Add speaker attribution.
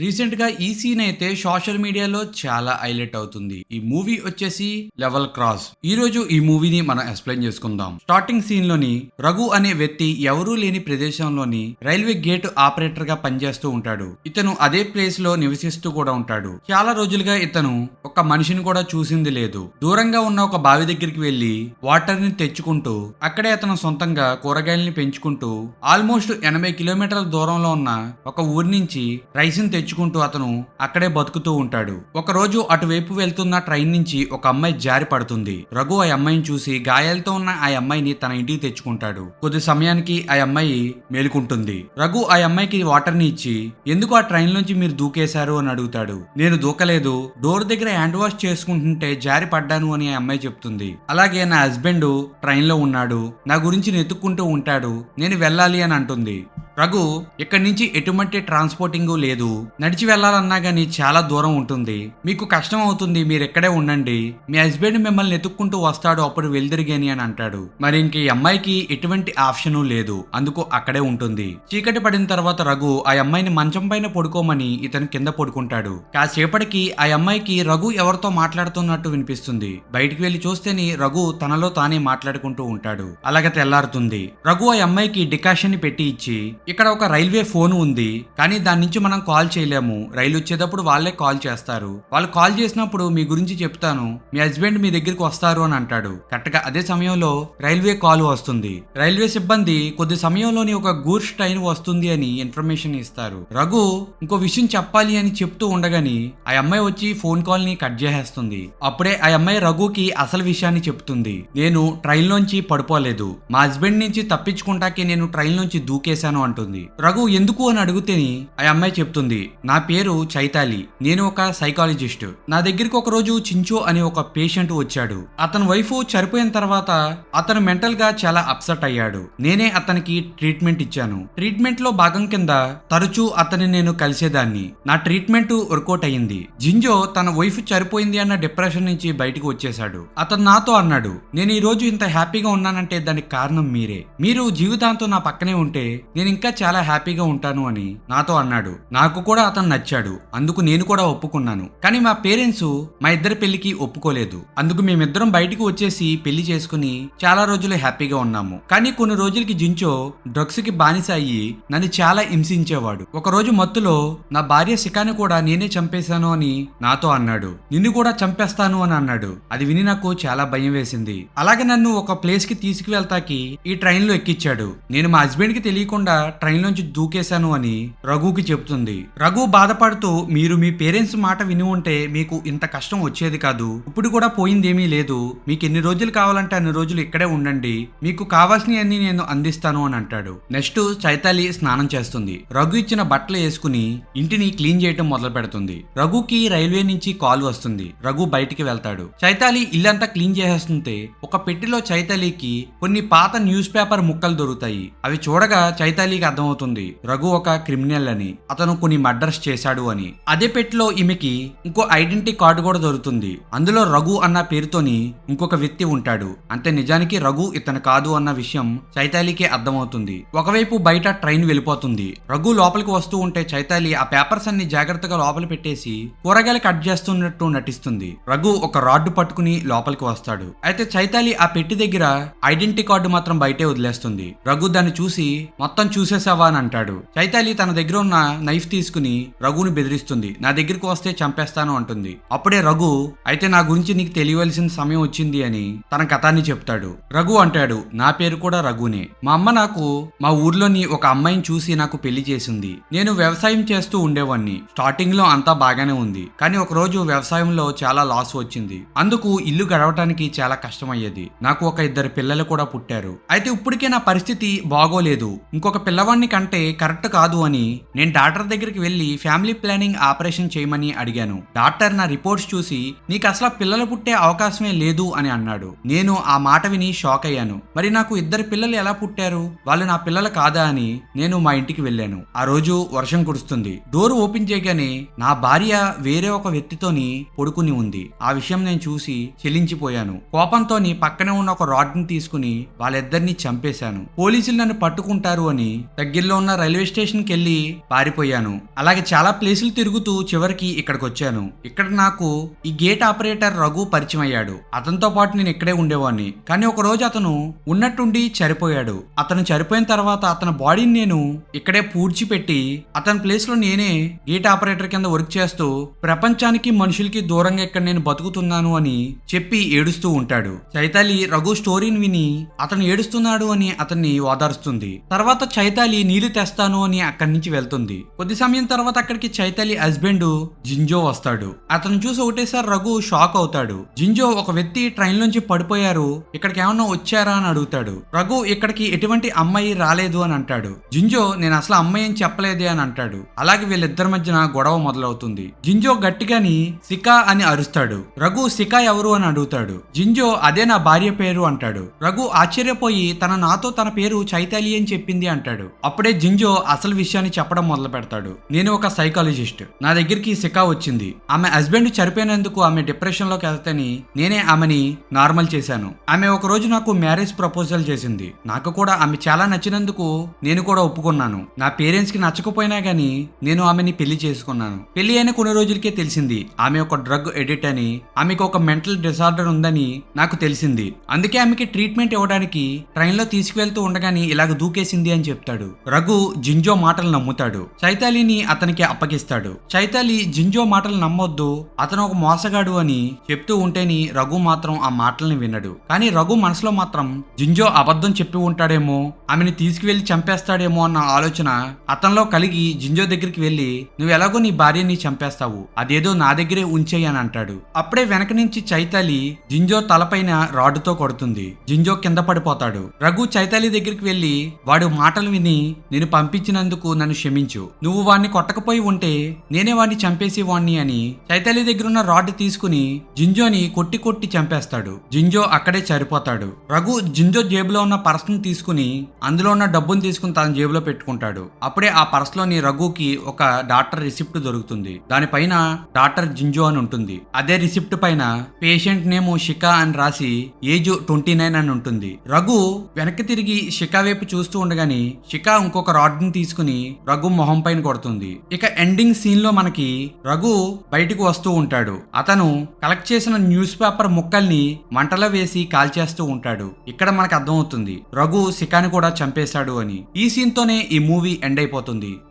Speaker 1: Recent గా ఈ scene అయితే సోషల్ మీడియాలో చాలా హైలైట్ అవుతుంది. ఈ మూవీ వచ్చేసి లెవెల్ క్రాస్. ఈ రోజు ఈ మూవీని మనం ఎక్స్ప్లెయిన్ చేసుకుందాం. స్టార్టింగ్ సీన్ లోని రఘు అనే వ్యక్తి ఎవరూ లేని ప్రదేశంలోని రైల్వే గేట్ ఆపరేటర్ గా పనిచేస్తూ ఉంటాడు. ఇతను అదే ప్లేస్ లో నివసిస్తూ కూడా ఉంటాడు. చాలా రోజులుగా ఇతను ఒక మనిషిని కూడా చూసింది లేదు. దూరంగా ఉన్న ఒక బావి దగ్గరికి వెళ్లి వాటర్ ని తెచ్చుకుంటూ అక్కడే అతను సొంతంగా కూరగాయలని పెంచుకుంటూ ఆల్మోస్ట్ 80 కిలోమీటర్ల దూరంలో ఉన్న ఒక ఊరి నుంచి రైస్ ని తెచ్చుకుంటూ అతను అక్కడే బతుకుతూ ఉంటాడు. ఒక రోజు అటువైపు వెళ్తున్న ట్రైన్ నుంచి ఒక అమ్మాయి జారి పడుతుంది. రఘు ఆ అమ్మాయిని చూసి గాయాలతో ఉన్న ఆ అమ్మాయిని తన ఇంటికి తెచ్చుకుంటాడు. కొద్ది సమయానికి ఆ అమ్మాయి మేలుకుంటుంది. రఘు ఆ అమ్మాయికి వాటర్ ని ఇచ్చి ఎందుకు ఆ ట్రైన్ నుంచి మీరు దూకేశారు అని అడుగుతాడు. నేను దూకలేదు, డోర్ దగ్గర హ్యాండ్ వాష్ చేసుకుంటుంటే జారి పడ్డాను అని ఆ అమ్మాయి చెప్తుంది. అలాగే నా హస్బెండ్ ట్రైన్ లో ఉన్నాడు, నా గురించి నెతుక్కుంటూ ఉంటాడు, నేను వెళ్ళాలి అని అంటుంది. రఘు ఇక్కడి నుంచి ఎటువంటి ట్రాన్స్పోర్టింగ్ లేదు, నడిచి వెళ్లాలన్నా గానీ చాలా దూరం ఉంటుంది, మీకు కష్టం అవుతుంది, మీరు ఇక్కడే ఉండండి, మీ హస్బెండ్ మిమ్మల్ని ఎత్తుక్కుంటూ వస్తాడు, అప్పుడు వెళ్దిరిగాని అని అంటాడు. మరి ఇంక ఈ అమ్మాయికి ఎటువంటి ఆప్షన్ లేదు, అందుకు అక్కడే ఉంటుంది. చీకటి పడిన తర్వాత రఘు ఆ అమ్మాయిని మంచం పైన పడుకోమని ఇతను కింద పడుకుంటాడు. కాసేపటికి ఆ అమ్మాయికి రఘు ఎవరితో మాట్లాడుతున్నట్టు వినిపిస్తుంది. బయటికి వెళ్లి చూస్తేని రఘు తనలో తానే మాట్లాడుకుంటూ ఉంటాడు. అలాగే తెల్లారుతుంది. రఘు ఆ అమ్మాయికి డికాషన్ ని పెట్టి ఇచ్చి ఇక్కడ ఒక రైల్వే ఫోన్ ఉంది, కానీ దాని నుంచి మనం కాల్ చేయలేము, రైలు వచ్చేటప్పుడు వాళ్ళే కాల్ చేస్తారు, వాళ్ళు కాల్ చేసినప్పుడు మీ గురించి చెప్తాను, మీ హస్బెండ్ మీ దగ్గరికి వస్తారు అని అంటాడు. కరెక్ట్ గా అదే సమయంలో రైల్వే కాల్ వస్తుంది. రైల్వే సిబ్బంది కొద్ది సమయంలోని ఒక గూడ్స్ ట్రైన్ వస్తుంది అని ఇన్ఫర్మేషన్ ఇస్తారు. రఘు ఇంకో విషయం చెప్పాలి అని చెప్తూ ఉండగాని ఆ అమ్మాయి వచ్చి ఫోన్ కాల్ ని కట్ చేసేస్తుంది. అప్పుడే ఆ అమ్మాయి రఘుకి అసలు విషయాన్ని చెప్తుంది. నేను ట్రైన్ లోంచి పడిపోలేదు, మా హస్బెండ్ నుంచి తప్పించుకుంటాకే నేను ట్రైన్ లోంచి దూకేశాను అంటుంది. రఘు ఎందుకు అని అడిగితేని ఆ అమ్మాయి చెప్తుంది, నా పేరు చైతాలి, నేను ఒక సైకాలజిస్ట్, నా దగ్గరికి ఒక రోజు చించో అనే ఒక పేషెంట్ వచ్చాడు, అతని వైఫ్ చనిపోయిన తర్వాత అతను మెంటల్ గా చాలా అప్సెట్ అయ్యాడు, నేనే అతనికి ట్రీట్మెంట్ ఇచ్చాను, ట్రీట్మెంట్ లో భాగం కింద తరచూ అతన్ని నేను కలిసేదాన్ని, నా ట్రీట్మెంట్ వర్కౌట్ అయ్యింది. జింజో తన వైఫ్ చనిపోయింది అన్న డిప్రెషన్ నుంచి బయటకు వచ్చేశాడు. అతను నాతో అన్నాడు, నేను ఈ రోజు ఇంత హ్యాపీగా ఉన్నానంటే దానికి కారణం మీరే, మీరు జీవితాంతం నా పక్కనే ఉంటే నేను ఇంకా చాలా హ్యాపీగా ఉంటాను అని నాతో అన్నాడు. నాకు కూడా అతను నచ్చాడు, అందుకు నేను కూడా ఒప్పుకున్నాను. కానీ మా పేరెంట్స్ మా ఇద్దరి పెళ్లికి ఒప్పుకోలేదు, అందుకు మేమిద్దరం బయటికి వచ్చేసి పెళ్లి చేసుకుని చాలా రోజులు హ్యాపీగా ఉన్నాము. కానీ కొన్ని రోజులకి జించో డ్రగ్స్ కి బానిస అయ్యి నన్ను చాలా హింసించేవాడు. ఒక రోజు మత్తులో నా భార్య శిఖాని కూడా నేనే చంపేశాను అని నాతో అన్నాడు, నిన్ను కూడా చంపేస్తాను అని అన్నాడు. అది విని నాకు చాలా భయం వేసింది. అలాగే నన్ను ఒక ప్లేస్ కి తీసుకువెళ్తాకి ఈ ట్రైన్ లో ఎక్కించాడు, నేను మా హస్బెండ్ కి తెలియకుండా ట్రైన్ లోంచి దూకేశాను అని రఘుకి చెప్తుంది. రఘు బాధపడుతూ, మీరు మీ పేరెంట్స్ మాట విని ఉంటే మీకు ఇంత కష్టం వచ్చేది కాదు, ఇప్పుడు కూడా పోయిందేమీ లేదు, మీకు ఎన్ని రోజులు కావాలంటే అన్ని రోజులు ఇక్కడే ఉండండి, మీకు కావాల్సినవన్నీ నేను అందిస్తాను అని అంటాడు. నెక్స్ట్ చైతాలి స్నానం చేస్తుంది. రఘు ఇచ్చిన బట్టలు వేసుకుని ఇంటిని క్లీన్ చేయటం మొదలు పెడుతుంది. రఘుకి రైల్వే నుంచి కాల్ వస్తుంది. రఘు బయటికి వెళ్తాడు. చైతాలి ఇల్లంతా క్లీన్ చేసేస్తుంటే ఒక పెట్టెలో చైతాలికి కొన్ని పాత న్యూస్ పేపర్ ముక్కలు దొరుకుతాయి. అవి చూడగా చైతాలికి అర్థమవుతుంది రఘు ఒక క్రిమినల్ అని, అతను కొన్ని మర్డర్స్ చేశాడు అని. అదే పెట్టెలో ఈమెకి ఇంకో ఐడెంటిటీ కార్డు కూడా దొరుకుతుంది. అందులో రఘు అన్న పేరుతోని ఇంకొక వ్యక్తి ఉంటాడు. అంతే, నిజానికి రఘు ఇతను కాదు అన్న విషయం చైతాలికి అర్థమవుతుంది. ఒకవైపు బయట ట్రైన్ వెళ్ళిపోతుంది. రఘు లోపలికి వస్తూ ఉంటే చైతాలి ఆ పేపర్స్ అన్ని జాగ్రత్తగా లోపల పెట్టేసి కూరగాయలు కట్ చేస్తున్నట్టు నటిస్తుంది. రఘు ఒక రాడ్డు పట్టుకుని లోపలికి వస్తాడు. అయితే చైతాలి ఆ పెట్టి దగ్గర ఐడెంటిటీ కార్డు మాత్రం బయటే వదిలేస్తుంది. రఘు దాన్ని చూసి మొత్తం చూసేసావా అని అంటాడు. చైతాలి తన దగ్గర ఉన్న నైఫ్ తీసుకుని రఘుని బెదిరిస్తుంది. నా దగ్గరికి వస్తే చంపేస్తాను అంటుంది. అప్పుడే రఘు, అయితే నా గురించి నీకు తెలియవలసిన సమయం వచ్చింది అని తన కథాన్ని చెప్తాడు. రఘు అంటాడు, నా పేరు కూడా రఘునే, మా అమ్మ నాకు మా ఊర్లోని ఒక అమ్మాయిని చూసి నాకు పెళ్లి చేసింది, నేను వ్యవసాయం చేస్తూ ఉండేవాడిని, స్టార్టింగ్ లో అంతా బాగానే ఉంది, కానీ ఒక రోజు వ్యవసాయంలో చాలా లాస్ వచ్చింది, అందుకు ఇల్లు గడవటానికి చాలా కష్టమయ్యేది, నాకు ఒక ఇద్దరు పిల్లలు కూడా పుట్టారు, అయితే ఇప్పటికే నా పరిస్థితి బాగోలేదు, ఇంకొక పిల్లవాడిని కంటే కరెక్ట్ కాదు అని నేను డాక్టర్ దగ్గరికి వెళ్లి ఫ్యామిలీ ప్లానింగ్ ఆపరేషన్ చేయమని అడిగాను. డాక్టర్ నా రిపోర్ట్స్ చూసి నీకు అసలు పిల్లలు పుట్టే అవకాశమే లేదు అని అన్నాడు. నేను ఆ మాట విని షాక్ అయ్యాను. మరి నాకు ఇద్దరు పిల్లలు ఎలా పుట్టారు, వాళ్ళు నా పిల్లలు కాదా అని నేను మా ఇంటికి వెళ్ళాను. ఆ రోజు వర్షం కురుస్తుంది. డోర్ ఓపెన్ చేయగానే నా భార్య వేరే ఒక వ్యక్తితోని పడుకుని ఉంది. ఆ విషయం నేను చూసి చెల్లించిపోయాను. కోపంతో పక్కనే ఉన్న ఒక రాడ్ ని తీసుకుని వాళ్ళిద్దరిని చంపేశాను. పోలీసులు నన్ను పట్టుకుంటారు అని దగ్గరలో ఉన్న రైల్వే స్టేషన్ కి వెళ్లి పారిపోయాను. అలాగే చాలా ప్లేసులు తిరుగుతూ చివరికి ఇక్కడికి వచ్చాను. ఇక్కడ నాకు ఈ గేట్ ఆపరేటర్ రఘు పరిచయం అయ్యాడు. అతనితో పాటు నేను ఇక్కడే ఉండేవాడిని. కానీ ఒక రోజు అతను ఉన్నట్టుండి చనిపోయాడు. అతను చనిపోయిన తర్వాత అతని బాడీని నేను ఇక్కడే పూడ్చిపెట్టి అతని ప్లేస్ లో నేనే గేట్ ఆపరేటర్ కింద వర్క్ చేస్తూ ప్రపంచానికి మనుషులకి దూరంగా ఇక్కడ నేను బతుకుతున్నాను అని చెప్పి ఏడుస్తూ ఉంటాడు. చైతాలి రఘు స్టోరీని విని అతను ఏడుస్తున్నాడు అని అతన్ని ఓదారుస్తుంది. తర్వాత చైతాలి నీళ్లు తెస్తాను అని అక్కడి నుంచి వెళ్తుంది. కొద్ది సమయం తర్వాత అక్కడికి చైతాలి హస్బెండ్ జింజో వస్తాడు. అతను చూసి ఒకటేసారి రఘు షాక్ అవుతాడు. జింజో, ఒక వ్యక్తి ట్రైన్ లోంచి పడిపోయారు, ఇక్కడికి ఏమన్నా వచ్చారా అని అడుగుతాడు. రఘు, ఇక్కడికి ఎటువంటి అమ్మాయి రాలేదు అని అంటాడు. జింజో, నేను అసలు అమ్మాయి అని చెప్పలేదే అని అంటాడు. అలాగే వీళ్ళిద్దరి మధ్యన గొడవ మొదలవుతుంది. జింజో గట్టిగాని సికా అని అరుస్తాడు. రఘు, సికా ఎవరు అని అడుగుతాడు. జింజో, అదే నా భార్య పేరు అంటాడు. రఘు ఆశ్చర్యపోయి నాతో తన పేరు చైతాలి అని చెప్పింది అంటాడు. అప్పుడే జింజో అసలు విషయాన్ని చెప్పడం మొదలు పెడతాడు. నేను ఒక సైకాలజిస్ట్. నా దగ్గరికి సికా వచ్చింది. ఆమె హస్బెండ్ చనిపోయినందుకు ఆమె డిప్రెషన్ లోకి వెళ్తేని నేనే ఆమెని నార్మల్ చేశాను. ఆమె ఒక రోజు నాకు మ్యారేజ్ ప్రపోజల్ చేసింది. నాకు కూడా ఆమె చాలా నచ్చినందుకు నేను కూడా ఒప్పుకున్నాను. నా పేరెంట్స్ కి నచ్చకపోయినా గానీ నేను ఆమెని పెళ్లి చేసుకున్నాను. పెళ్లి అయిన కొన్ని రోజులకే తెలిసింది ఆమె ఒక డ్రగ్ ఎడిక్ట్ అని, ఆమెకు ఒక మెంటల్ డిసార్డర్ ఉందని నాకు తెలిసింది. అందుకే ఆమెకి ట్రీట్మెంట్ ఇవ్వడానికి ట్రైన్ లో తీసుకువెళ్తూ ఉండగాని ఇలాగ దూకేసింది అని చెప్తాడు. రఘు జింజో మాటలు నమ్ముతాడు. చైతాలిని అతనికి అప్పగిస్తాడు. చైతాలి జింజో మాటలు నమ్మొద్దు, అతను ఒక మోసగాడు అని చెప్తూ ఉంటేని రఘు మాత్రం ఆ మాటల్ని వినడు. కానీ రఘు మనసులో మాత్రం జింజో అబద్ధం చెప్పి ఉంటాడేమో, ఆమెను తీసుకువెళ్లి చంపేస్తాడేమో అన్న ఆలోచన అతనిలో కలిగి జింజో దగ్గరికి వెళ్లి, నువ్వు ఎలాగో నీ భార్యని చంపేస్తావు, అదేదో నా దగ్గరే ఉంచేయి అని అంటాడు. అప్పుడే వెనక నుంచి చైతాలి జింజో తలపైన రాడ్డుతో కొడుతుంది. జింజో కింద పడిపోతాడు. రఘు చైతాలి దగ్గరికి వెళ్లి, వాడు మాటలు విని నేను పంపించినందుకు నన్ను క్షమించు, నువ్వు వాడిని కొట్టకపోయి ఉంటే నేనే వాడిని చంపేసి వాణ్ణి అని చైతాలి దగ్గరున్న రాడ్ తీసుకుని జింజోని కొట్టి కొట్టి చంపేస్తాడు. జింజో అక్కడే చనిపోతాడు. రఘు జింజో జేబులో ఉన్న పర్స్ ను తీసుకుని అందులో ఉన్న డబ్బును తీసుకుని తన జేబులో పెట్టుకుంటాడు. అప్పుడే ఆ పర్స్ లోని రఘుకి ఒక డాక్టర్ రిసిప్ట్ దొరుకుతుంది. దానిపైన డాక్టర్ జింజో అని ఉంటుంది. అదే రిసిప్ట్ పైన పేషెంట్ నేమ్ షికా అని రాసి ఏజ్ 29 అని ఉంటుంది. రఘు వెనక్కి తిరిగి షికా వైపు చూస్తూ ఉండగాని షికా ఇంకొక రాడ్ ని తీసుకుని రఘు మొహం పైన కొడుతుంది. ఇక ఎండింగ్ సీన్ లో మనకి రఘు బయటకు వస్తూ ఉంటాడు. అతను కలెక్ట్ చేసిన న్యూస్ పేపర్ ముక్కల్ని మంటలో వేసి కాల్చేస్తూ ఉంటాడు. ఇక్కడ మనకు అర్థమవుతుంది రఘు షికాని కూడా చంపేశాడు అని. ఈ సీన్ తోనే ఈ మూవీ ఎండ్ అయిపోతుంది.